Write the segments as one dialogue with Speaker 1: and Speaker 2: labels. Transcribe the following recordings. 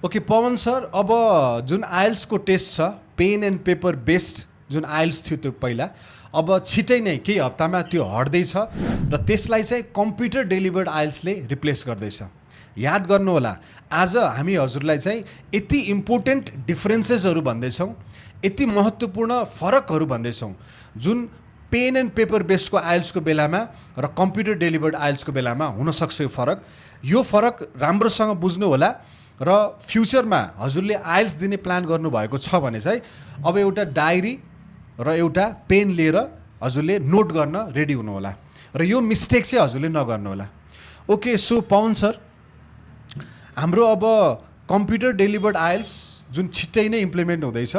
Speaker 1: Okay Pawan sir, अब जुन आइल्सको test छ पेन एन्ड पेपर बेस्ड जुन आइल्स थियो त्यो पहिला, अब छिटै नै केही हप्तामा त्यो हट्दैछ र त्यसलाई चाहिँ कम्प्युटर डेलिभर्ड आइल्सले रिप्लेस गर्दैछ। याद गर्नुहोला, आज हामी हजुरलाई चाहिँ यति इम्पोर्टेन्ट डिफ्रेन्सेसहरू भन्दैछौँ, यति महत्त्वपूर्ण फरकहरू भन्दैछौँ जुन पेन एन्ड पेपर बेस्डको आइल्सको बेलामा र कम्प्युटर डेलिभर्ड आइल्सको बेलामा हुनसक्छ। यो फरक राम्रोसँग बुझ्नु होला र फ्युचरमा हजुरले आइल्स दिने प्लान गर्नुभएको छ भने चाहिँ अब एउटा डायरी र एउटा पेन लिएर हजुरले नोट गर्न रेडी हुनुहोला र यो मिस्टेक चाहिँ हजुरले नगर्नुहोला। ओके, सो पवन सर, हाम्रो अब कम्प्युटर डेलिभर्ड आइल्स जुन छिट्टै नै इम्प्लिमेन्ट हुँदैछ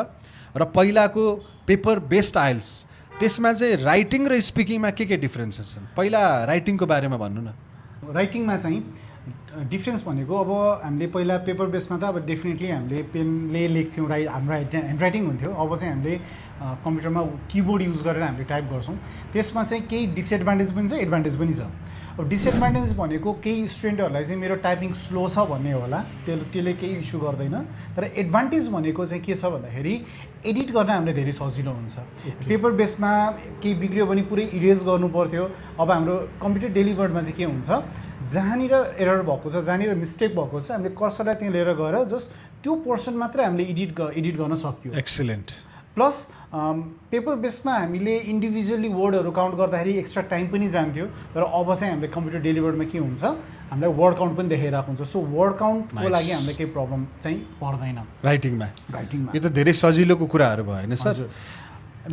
Speaker 1: र पहिलाको पेपर बेस्ड आइल्स, त्यसमा चाहिँ राइटिङ र स्पिकिङमा के डिफ्रेन्सेस छन्? पहिला राइटिङको बारेमा भन्नु न।
Speaker 2: राइटिङमा चाहिँ डिफ्रेन्स भनेको अब हामीले पहिला पेपर बेसमा त अब डेफिनेटली हामीले पेनले लेख्थ्यौँ, हाम्रो ह्यान्ड राइटिङ हुन्थ्यो। अब चाहिँ हामीले कम्प्युटरमा किबोर्ड युज गरेर हामीले टाइप गर्छौँ। त्यसमा चाहिँ केही डिसएडभान्टेज पनि छ, एडभान्टेज पनि छ। अब डिसएडभान्टेज भनेको केही स्टुडेन्टहरूलाई चाहिँ मेरो टाइपिङ स्लो छ भन्ने होला, त्यसले केही इस्यु गर्दैन। तर एडभान्टेज भनेको चाहिँ के छ भन्दाखेरि एडिट गर्न हामीलाई धेरै सजिलो हुन्छ। पेपर बेसमा केही बिग्रियो भने पुरै इरेज गर्नु पर्थ्यो। अब हाम्रो कम्प्युटर डेलिभर्डमा चाहिँ के हुन्छ, जहाँनिर एरर भएको छ, जहाँनिर मिस्टेक भएको छ, हामीले कर्सरलाई त्यहाँ लिएर गएर जस्ट त्यो पोर्सन मात्रै हामीले एडिट गर्न सक्यो।
Speaker 1: एक्सिलेन्ट।
Speaker 2: प्लस पेपर बेसमा हामीले इन्डिभिजुअली वर्डहरू काउन्ट गर्दाखेरि एक्स्ट्रा टाइम पनि जान्थ्यो। तर अब चाहिँ हामीले कम्प्युटर डेलिभर्डमा के हुन्छ, हामीलाई वर्ड काउन्ट पनि देखाइरहेको हुन्छ। सो वर्ड काउन्टको लागि हामीलाई केही प्रब्लम चाहिँ पर्दैन
Speaker 1: राइटिङमा।
Speaker 2: यो
Speaker 1: त धेरै सजिलोको कुराहरू भयो होइन सर?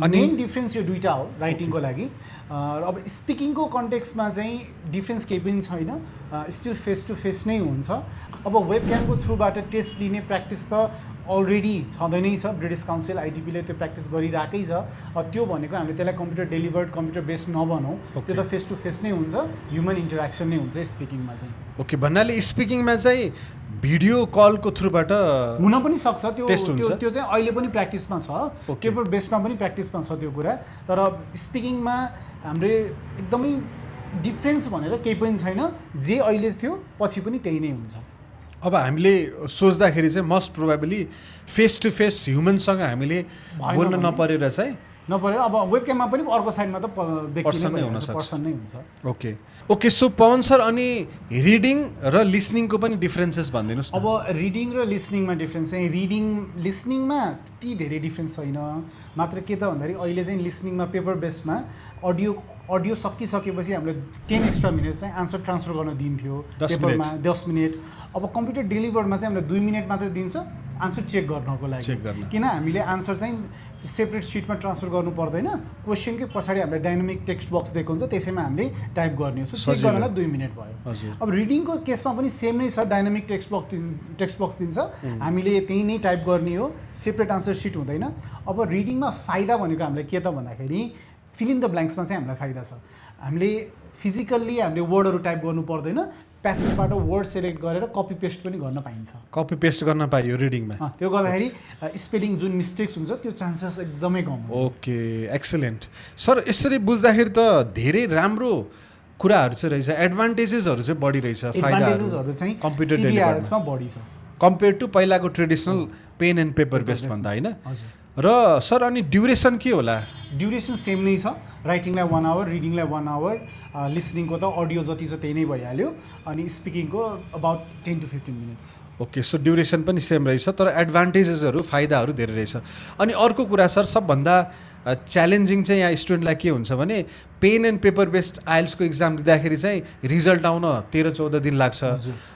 Speaker 2: अनि मेन डिफ्रेन्स यो दुईवटा हो राइटिङको लागि। र अब स्पिकिङको कन्टेक्स्टमा चाहिँ डिफ्रेन्स केही पनि छैन, स्टिल फेस टु फेस नै हुन्छ। अब वेबक्यामको थ्रुबाट टेस्ट लिने प्र्याक्टिस त अलरेडी छँदै नै छ। ब्रिटिस काउन्सिल आइटिपीले त्यो प्र्याक्टिस गरिरहेकै छ। त्यो भनेको हामीले त्यसलाई कम्प्युटर डेलिभर्ड, कम्प्युटर बेस्ड नभनौँ, त्यो त फेस टु फेस नै हुन्छ, ह्युमन इन्टरेक्सन नै हुन्छ स्पिकिङमा चाहिँ।
Speaker 1: ओके, भन्नाले स्पिकिङमा चाहिँ भिडियो कलको थ्रुबाट
Speaker 2: हुन पनि सक्छ। त्यो चाहिँ अहिले पनि प्र्याक्टिसमा छ, पेपर बेसमा पनि प्र्याक्टिसमा छ त्यो कुरा। तर स्पिकिङमा हाम्रो एकदमै डिफ्रेन्स भनेर केही पनि छैन, जे अहिले थियो पछि पनि त्यही नै हुन्छ।
Speaker 1: अब हामीले सोच्दाखेरि चाहिँ most probably face to face ह्युमनसँग हामीले बोल्न नपरेर चाहिँ
Speaker 2: अब वेबक्याममा पनि अर्को साइडमा त
Speaker 1: पर्सन नै हुनसक्छ।
Speaker 2: पर्सन नै हुन्छ।
Speaker 1: ओके, सो पवन सर, अनि रिडिङ र लिसनिङको पनि डिफ्रेन्सेस भनिदिनुहोस् न।
Speaker 2: अब रिडिङ र लिसनिङमा डिफ्रेन्स चाहिँ लिसनिङमा त्यति धेरै डिफ्रेन्स छैन। मात्र के त भन्दाखेरि अहिले चाहिँ लिसनिङमा पेपर बेस्डमा अडियो सकिसकेपछि हामीले 10 एक्स्ट्रा मिनट चाहिँ आन्सर ट्रान्सफर गर्न दिन्थ्यो, पेपरमा 10 मिनट। अब कम्प्युटर डेलिभर्डमा चाहिँ हामीले 2 मिनट मात्रै दिन्छ आन्सर चेक गर्नको लागि। किन हामीले आन्सर चाहिँ सेपरेट सिटमा ट्रान्सफर गर्नु पर्दैन, क्वेसनकै पछाडि हामीले डाइनामिक टेक्स्ट बक्स दिएको हुन्छ, त्यसैमा हामीले टाइप गर्ने हो। सो चेक गर्नलाई 2 मिनट भयो। अब रिडिङको केसमा पनि सेम नै छ, डाइनामिक टेक्स्ट बक्स दिन्छ, हामीले त्यही नै टाइप गर्ने हो, सेपरेट आन्सर सिट हुँदैन। अब रिडिङमा फाइदा भनेको हामीलाई के त भन्दाखेरि फिल इन द ब्ल्याङ्क्समा चाहिँ हामीलाई फाइदा छ। हामीले फिजिकल्ली हामीले वर्डहरू टाइप गर्नु पर्दैन, प्यासेजबाट वर्ड सेलेक्ट गरेर कपी पेस्ट पनि गर्न पाइन्छ।
Speaker 1: कपी पेस्ट गर्न पाइयो रिडिङमा।
Speaker 2: त्यो गर्दाखेरि स्पेलिङ जुन मिस्टेक्स हुन्छ त्यो चान्सेस एकदमै कम हुन्छ।
Speaker 1: Okay, excellent sir. यसरी बुझ्दाखेरि त धेरै राम्रो कुराहरू चाहिँ रहेछ, एडभान्टेजेसहरू चाहिँ बढी रहेछ,
Speaker 2: फाइदाहरू चाहिँ
Speaker 1: कम्प्युटर
Speaker 2: डेलिभर्डमा बढी छ
Speaker 1: कम्पेयर टु पहिलाको traditional pen and paper based भन्दा होइन। र सर, अनि ड्युरेसन के होला?
Speaker 2: ड्युरेसन सेम नै छ, राइटिङलाई 1 आवर, रिडिङलाई 1 आवर, लिसनिङको त अडियो जति छ त्यही नै भइहाल्यो, अनि स्पिकिङको about 10 to 15 minutes.
Speaker 1: Okay, so duration पनि सेम रहेछ, तर एडभान्टेजेसहरू फाइदाहरू धेरै रहेछ। अनि अर्को कुरा सर, सबभन्दा च्यालेन्जिङ चाहिँ यहाँ स्टुडेन्टलाई के हुन्छ भने पेन एन्ड पेपर बेस्ड आइल्सको इक्जाम दिँदाखेरि चाहिँ रिजल्ट आउन 13-14 दिन लाग्छ।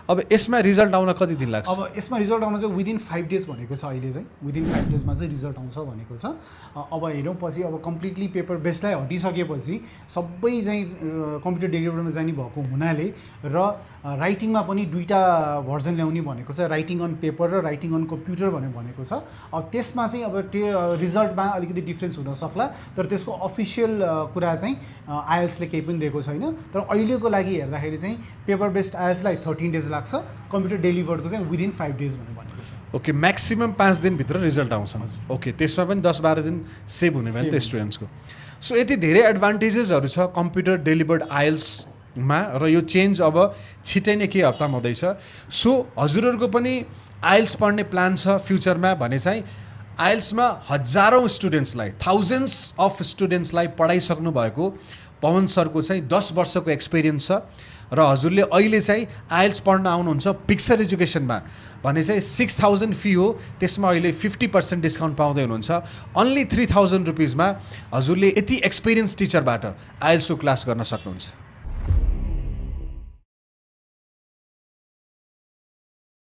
Speaker 1: अब यसमा रिजल्ट आउन कति दिन लाग्छ?
Speaker 2: अब यसमा रिजल्ट आउन चाहिँ विदिन 5 डेज भनेको छ। अहिले चाहिँ विदिन 5 डेजमा चाहिँ रिजल्ट आउँछ भनेको छ। अब हेरौँ पछि, अब कम्प्लिटली पेपर बेस्डलाई हटिसकेपछि सबै चाहिँ कम्प्युटर डेलिभर्डमा जाने भएको हुनाले र राइटिङमा पनि 2टा भर्जन ल्याउने भनेको छ, राइटिङ अन पेपर र राइटिङ अन कम्प्युटर भनेको छ। अब त्यसमा चाहिँ अब त्यो रिजल्टमा अलिकति डिफ्रेन्स हुन सक्ला, तर त्यसको अफिसियल कुरा चाहिँ आइएल्सले केही पनि दिएको छैन। तर अहिलेको लागि हेर्दाखेरि चाहिँ पेपर बेस्ड आइएल्सलाई 13 डेज लाग्छ, कम्प्युटर डेलिभर्डको चाहिँ विदिन 5 डेज भनेको छ।
Speaker 1: ओके, म्याक्सिमम 5 दिनभित्र रिजल्ट आउँछ। ओके, त्यसमा पनि 10-12 दिन सेभ हुने भयो नि त स्टुडेन्ट्सको। सो यति धेरै एडभान्टेजेसहरू छ कम्प्युटर डेलिभर्ड आइएल्स मा र यो चेन्ज अब छिटै नै केही हप्तामा हुँदैछ। सो हजुरहरूको पनि आइल्स पढ्ने प्लान छ फ्युचरमा भने चाहिँ आइल्समा हजारौँ स्टुडेन्ट्सलाई थाउजन्ड्स अफ स्टुडेन्ट्सलाई पढाइसक्नु भएको पवन सरको चाहिँ 10 वर्षको एक्सपिरियन्स छ र हजुरले अहिले चाहिँ आइल्स पढ्न आउनुहुन्छ पिक्चर एजुकेसनमा भने चाहिँ 6000 फी हो, त्यसमा अहिले 50% डिस्काउन्ट पाउँदै हुनुहुन्छ। अन्ली 3000 रुपिजमा हजुरले यति एक्सपिरियन्स टिचरबाट आइल्सको क्लास गर्न सक्नुहुन्छ।